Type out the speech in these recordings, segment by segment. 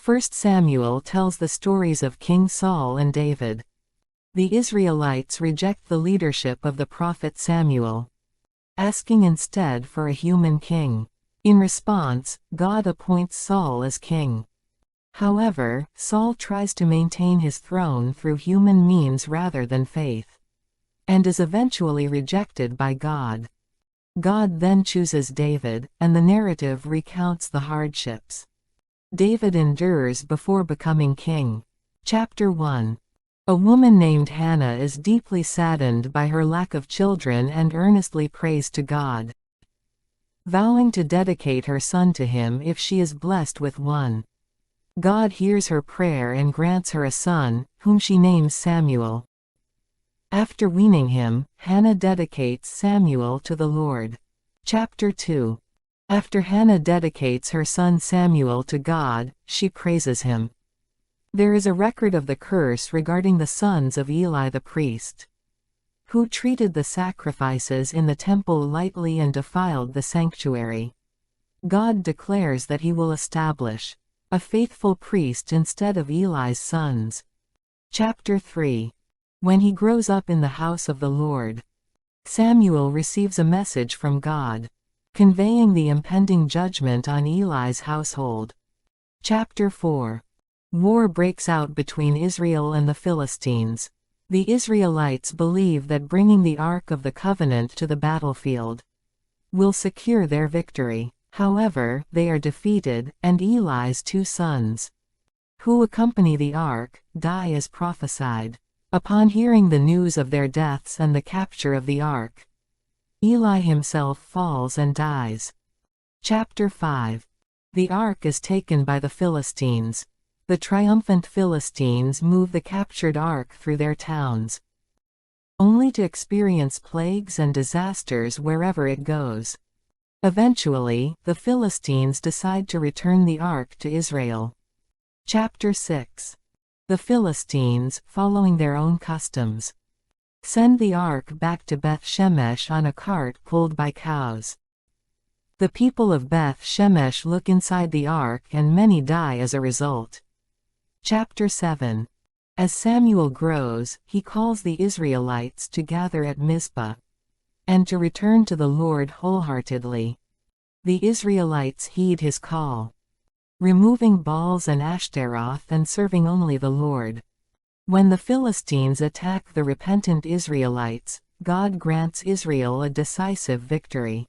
1 Samuel tells the stories of King Saul and David. The Israelites reject the leadership of the prophet Samuel, asking instead for a human king. In response, God appoints Saul as king. However, Saul tries to maintain his throne through human means rather than faith, and is eventually rejected by God. God then chooses David, and the narrative recounts the hardships David endures before becoming king. Chapter 1. A woman named Hannah is deeply saddened by her lack of children and earnestly prays to God, vowing to dedicate her son to him if she is blessed with one. God hears her prayer and grants her a son, whom she names Samuel. After weaning him, Hannah dedicates Samuel to the Lord. Chapter 2. After Hannah dedicates her son Samuel to God, she praises him. There is a record of the curse regarding the sons of Eli the priest, who treated the sacrifices in the temple lightly and defiled the sanctuary. God declares that he will establish a faithful priest instead of Eli's sons. Chapter 3. When he grows up in the house of the Lord, Samuel receives a message from God, conveying the impending judgment on Eli's household. Chapter 4. War breaks out between Israel and the Philistines. The Israelites believe that bringing the Ark of the Covenant to the battlefield will secure their victory. However, they are defeated, and Eli's two sons, who accompany the Ark, die as prophesied. Upon hearing the news of their deaths and the capture of the Ark, Eli himself falls and dies. Chapter 5. The Ark is taken by the Philistines. The triumphant Philistines move the captured Ark through their towns, only to experience plagues and disasters wherever it goes. Eventually, the Philistines decide to return the Ark to Israel. Chapter 6. The Philistines, following their own customs, send the Ark back to Beth Shemesh on a cart pulled by cows. The people of Beth Shemesh look inside the Ark and many die as a result. Chapter 7. As Samuel grows, he calls the Israelites to gather at Mizpah, and to return to the Lord wholeheartedly. The Israelites heed his call, removing Baals and Ashtaroth and serving only the Lord. When the Philistines attack the repentant Israelites, God grants Israel a decisive victory.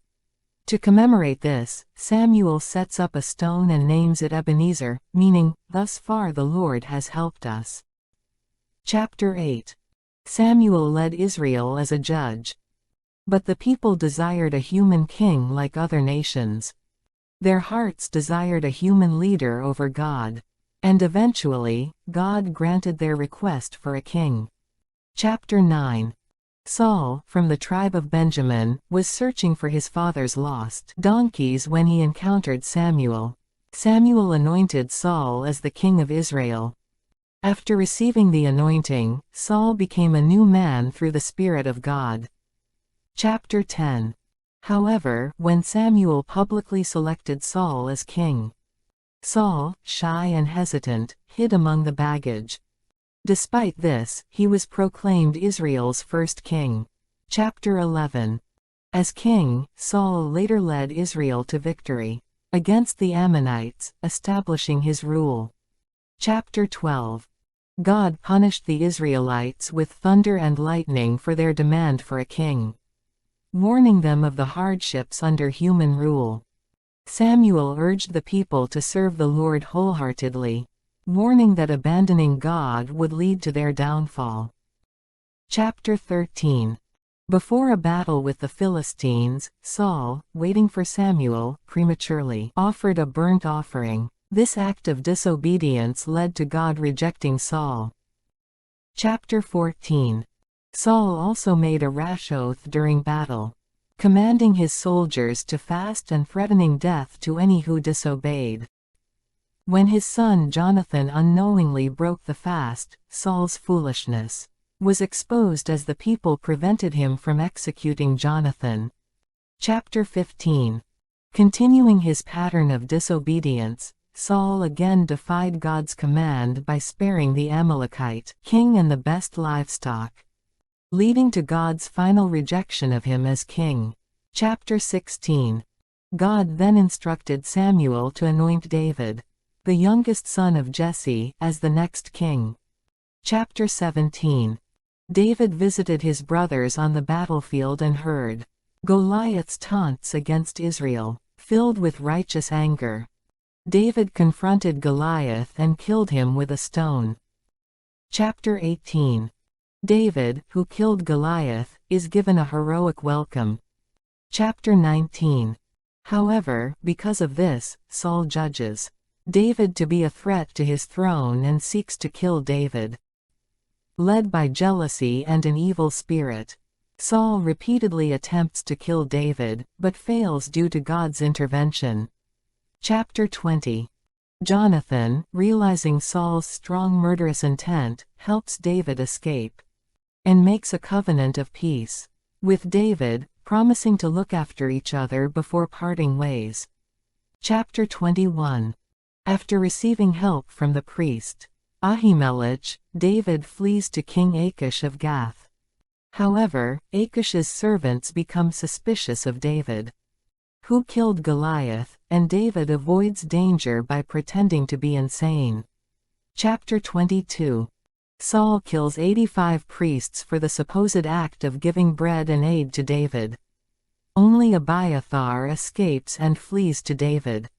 To commemorate this, Samuel sets up a stone and names it Ebenezer, meaning, "Thus far the Lord has helped us." Chapter 8. Samuel led Israel as a judge, but the people desired a human king like other nations. Their hearts desired a human leader over God, and eventually, God granted their request for a king. Chapter 9. Saul, from the tribe of Benjamin, was searching for his father's lost donkeys when he encountered Samuel. Samuel anointed Saul as the king of Israel. After receiving the anointing, Saul became a new man through the Spirit of God. Chapter 10. However, when Samuel publicly selected Saul as king, Saul, shy and hesitant, hid among the baggage. Despite this, he was proclaimed Israel's first king. Chapter 11. As king, Saul later led Israel to victory against the Ammonites, establishing his rule. Chapter 12. God punished the Israelites with thunder and lightning for their demand for a king, warning them of the hardships under human rule. Samuel urged the people to serve the Lord wholeheartedly, warning that abandoning God would lead to their downfall. Chapter 13. Before a battle with the Philistines, Saul, waiting for Samuel, prematurely offered a burnt offering. This act of disobedience led to God rejecting Saul. Chapter 14. Saul also made a rash oath during battle, commanding his soldiers to fast and threatening death to any who disobeyed. When his son Jonathan unknowingly broke the fast, Saul's foolishness was exposed as the people prevented him from executing Jonathan. Chapter 15. Continuing his pattern of disobedience, Saul again defied God's command by sparing the Amalekite king and the best livestock, leading to God's final rejection of him as king. Chapter 16. God then instructed Samuel to anoint David, the youngest son of Jesse, as the next king. Chapter 17. David visited his brothers on the battlefield and heard Goliath's taunts against Israel. Filled with righteous anger, David confronted Goliath and killed him with a stone. Chapter 18. David, who killed Goliath, is given a heroic welcome. Chapter 19. However, because of this, Saul judges David to be a threat to his throne and seeks to kill David. Led by jealousy and an evil spirit, Saul repeatedly attempts to kill David, but fails due to God's intervention. Chapter 20. Jonathan, realizing Saul's strong murderous intent, helps David escape, and makes a covenant of peace with David, promising to look after each other before parting ways. Chapter 21. After receiving help from the priest Ahimelech, David flees to King Achish of Gath. However, Achish's servants become suspicious of David, who killed Goliath, and David avoids danger by pretending to be insane. Chapter 22. Saul kills 85 priests for the supposed act of giving bread and aid to David. Only Abiathar escapes and flees to David.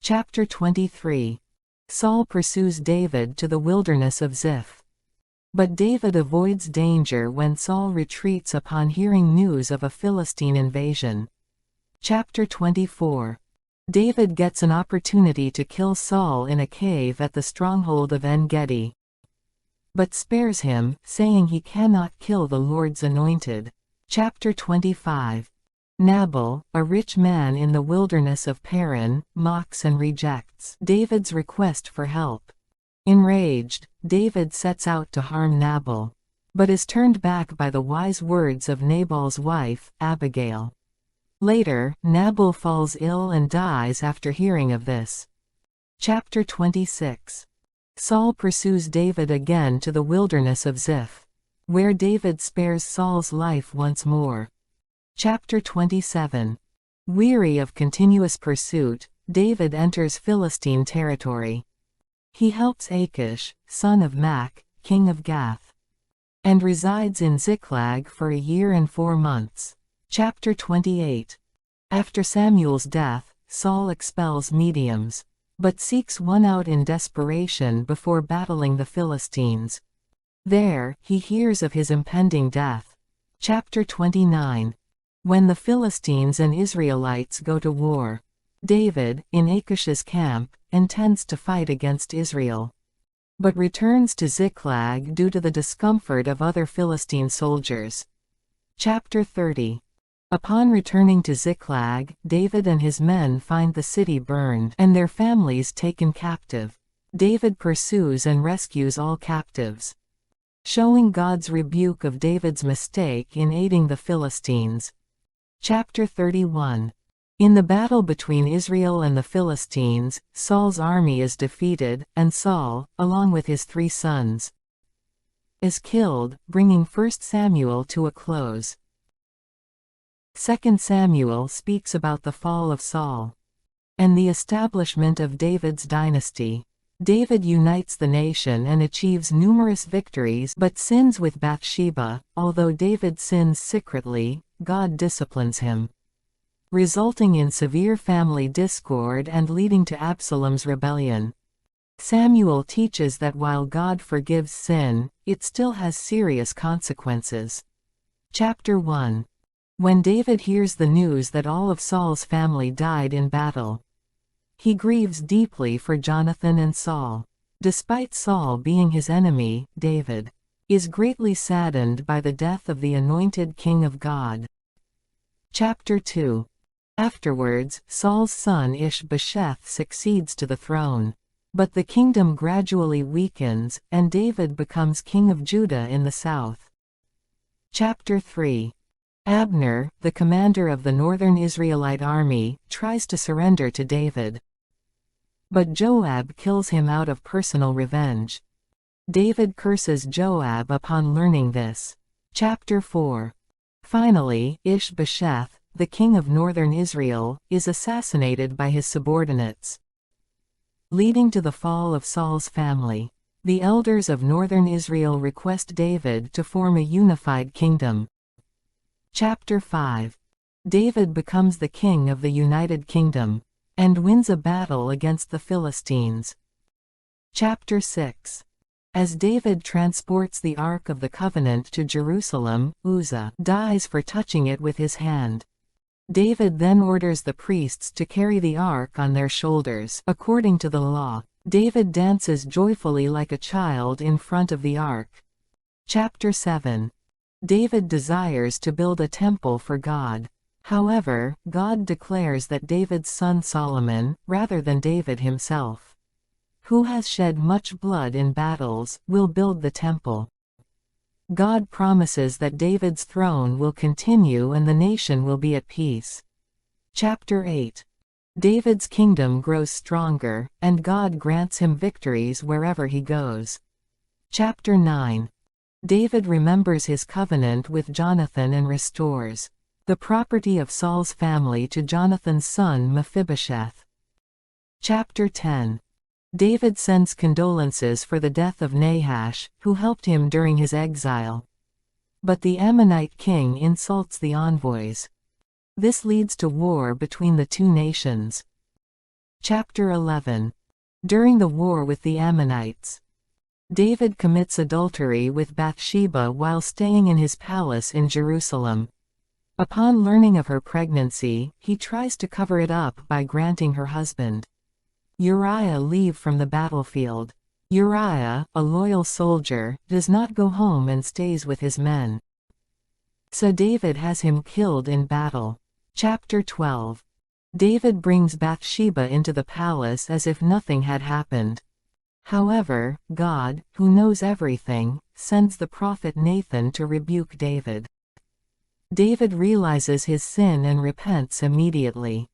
Chapter 23. Saul pursues David to the wilderness of Ziph. But David avoids danger when Saul retreats upon hearing news of a Philistine invasion. Chapter 24. David gets an opportunity to kill Saul in a cave at the stronghold of En-Gedi, but spares him, saying he cannot kill the Lord's anointed. Chapter 25. Nabal, a rich man in the wilderness of Paran, mocks and rejects David's request for help. Enraged, David sets out to harm Nabal, but is turned back by the wise words of Nabal's wife, Abigail. Later, Nabal falls ill and dies after hearing of this. Chapter 26. Saul pursues David again to the wilderness of Ziph, where David spares Saul's life once more. Chapter 27. Weary of continuous pursuit, David enters Philistine territory. He helps Achish, son of Mach, king of Gath, and resides in Ziklag for a year and 4 months. Chapter 28. After Samuel's death, Saul expels mediums, but seeks one out in desperation before battling the Philistines. There, he hears of his impending death. Chapter 29. When the Philistines and Israelites go to war, David, in Achish's camp, intends to fight against Israel, but returns to Ziklag due to the discomfort of other Philistine soldiers. Chapter 30. Upon returning to Ziklag, David and his men find the city burned and their families taken captive. David pursues and rescues all captives, showing God's rebuke of David's mistake in aiding the Philistines. Chapter 31. In the battle between Israel and the Philistines, Saul's army is defeated, and Saul, along with his 3 sons, is killed, bringing 1 Samuel to a close. 2 Samuel speaks about the fall of Saul and the establishment of David's dynasty. David unites the nation and achieves numerous victories but sins with Bathsheba. Although David sins secretly, God disciplines him, resulting in severe family discord and leading to Absalom's rebellion. Samuel teaches that while God forgives sin, it still has serious consequences. Chapter 1. When David hears the news that all of Saul's family died in battle, he grieves deeply for Jonathan and Saul. Despite Saul being his enemy, David is greatly saddened by the death of the anointed king of God. Chapter 2. Afterwards, Saul's son Ish-bosheth succeeds to the throne, but the kingdom gradually weakens, and David becomes king of Judah in the south. Chapter 3. Abner, the commander of the northern Israelite army, tries to surrender to David, But Joab kills him out of personal revenge. David curses Joab upon learning this. Chapter 4. Finally, Ishbosheth, the king of northern Israel, is assassinated by his subordinates, leading to the fall of Saul's family. The elders of northern Israel request David to form a unified kingdom. Chapter 5. David becomes the king of the United Kingdom, and wins a battle against the Philistines. Chapter 6. As David transports the Ark of the Covenant to Jerusalem, Uzzah dies for touching it with his hand. David then orders the priests to carry the ark on their shoulders. According to the law, David dances joyfully like a child in front of the ark. Chapter 7. David desires to build a temple for God. However, God declares that David's son Solomon, rather than David himself, who has shed much blood in battles, will build the temple. God promises that David's throne will continue and the nation will be at peace. Chapter 8. David's kingdom grows stronger, and God grants him victories wherever he goes. Chapter 9. David remembers his covenant with Jonathan and restores the property of Saul's family to Jonathan's son Mephibosheth. Chapter 10. David sends condolences for the death of Nahash, who helped him during his exile. But the Ammonite king insults the envoys. This leads to war between the two nations. Chapter 11. During the war with the Ammonites, David commits adultery with Bathsheba while staying in his palace in Jerusalem. Upon learning of her pregnancy, he tries to cover it up by granting her husband, Uriah, leave from the battlefield. Uriah, a loyal soldier, does not go home and stays with his men. So David has him killed in battle. Chapter 12. David brings Bathsheba into the palace as if nothing had happened. However, God, who knows everything, sends the prophet Nathan to rebuke David. David realizes his sin and repents immediately.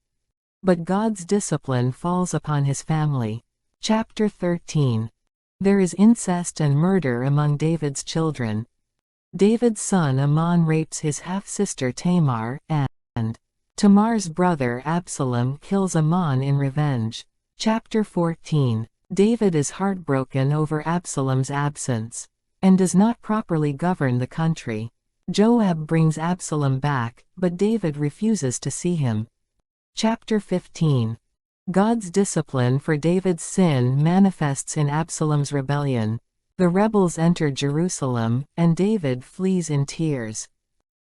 But God's discipline falls upon his family. Chapter 13. There is incest and murder among David's children. David's son Amnon rapes his half-sister Tamar, and Tamar's brother Absalom kills Amnon in revenge. Chapter 14. David is heartbroken over Absalom's absence, and does not properly govern the country. Joab brings Absalom back, but David refuses to see him. Chapter 15. God's discipline for David's sin manifests in Absalom's rebellion. The rebels enter Jerusalem, and David flees in tears.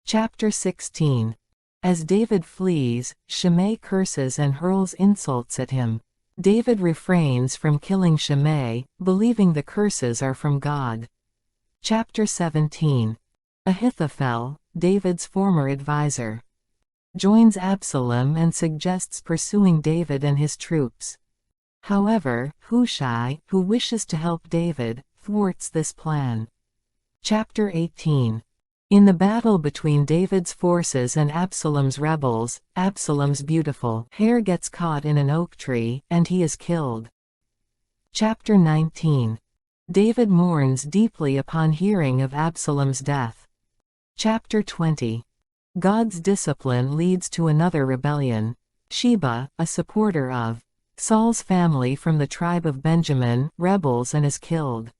Chapter 16. As David flees, Shimei curses and hurls insults at him. David refrains from killing Shimei, believing the curses are from God. Chapter 17. Ahithophel, David's former advisor, joins Absalom and suggests pursuing David and his troops. However, Hushai, who wishes to help David, thwarts this plan. Chapter 18. In the battle between David's forces and Absalom's rebels, Absalom's beautiful hair gets caught in an oak tree, and he is killed. Chapter 19. David mourns deeply upon hearing of Absalom's death. Chapter 20. God's discipline leads to another rebellion. Sheba, a supporter of Saul's family from the tribe of Benjamin, rebels and is killed.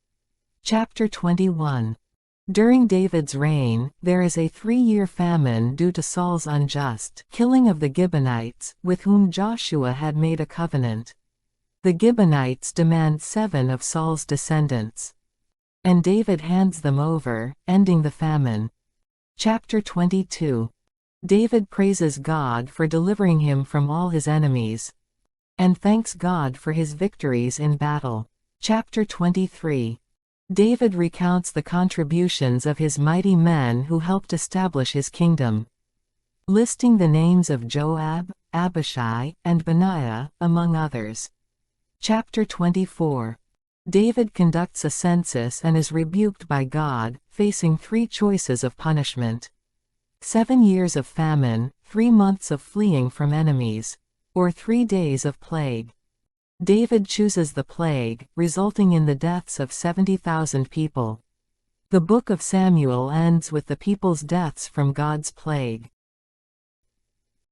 Chapter 21. During David's reign, there is a 3-year famine due to Saul's unjust killing of the Gibeonites, with whom Joshua had made a covenant. The Gibeonites demand 7 of Saul's descendants, and David hands them over, ending the famine. Chapter 22. David praises God for delivering him from all his enemies, and thanks God for his victories in battle. Chapter 23. David recounts the contributions of his mighty men who helped establish his kingdom, listing the names of Joab, Abishai, and Benaiah, among others. Chapter 24. David conducts a census and is rebuked by God, facing 3 choices of punishment: 7 years of famine, 3 months of fleeing from enemies, or 3 days of plague. David chooses the plague, resulting in the deaths of 70,000 people. The book of Samuel ends with the people's deaths from God's plague.